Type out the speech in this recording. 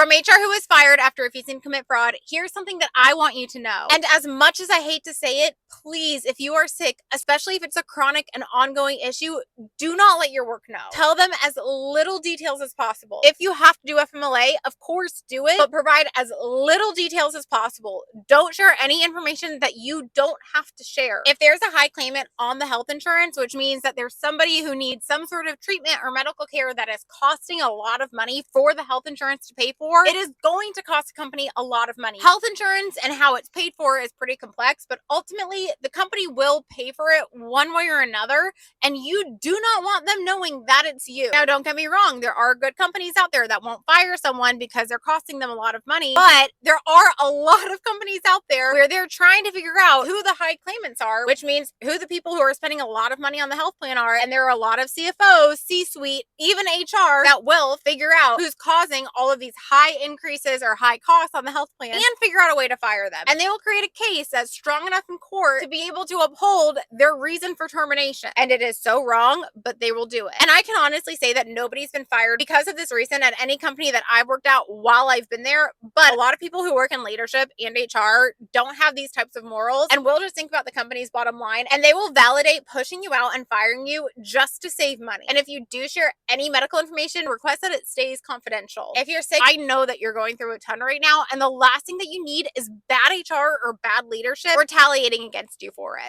From HR who was fired after refusing to commit fraud, here's something that I want you to know. And as much as I hate to say it, please, if you are sick, especially if it's a chronic and ongoing issue, do not let your work know. Tell them as little details as possible. If you have to do FMLA, of course do it, but provide as little details as possible. Don't share any information that you don't have to share. If there's a high claimant on the health insurance, which means that there's somebody who needs some sort of treatment or medical care that is costing a lot of money for the health insurance to pay for, it is going to cost a company a lot of money. Health insurance and how it's paid for is pretty complex, but ultimately the company will pay for it one way or another, and you do not want them knowing that it's you. Now, don't get me wrong, there are good companies out there that won't fire someone because they're costing them a lot of money, but there are a lot of companies out there where they're trying to figure out who the high claimants are, which means who the people who are spending a lot of money on the health plan are, and there are a lot of CFOs, C-suite, even HR that will figure out who's causing all of these high increases or high costs on the health plan and figure out a way to fire them. And they will create a case that's strong enough in court to be able to uphold their reason for termination. And it is so wrong, but they will do it. And I can honestly say that nobody's been fired because of this reason at any company that I've worked at while I've been there. But a lot of people who work in leadership and HR don't have these types of morals and will just think about the company's bottom line, and they will validate pushing you out and firing you just to save money. And if you do share any medical information, request that it stays confidential. If you're sick, I know that you're going through a ton right now, and the last thing that you need is bad HR or bad leadership retaliating against you for it.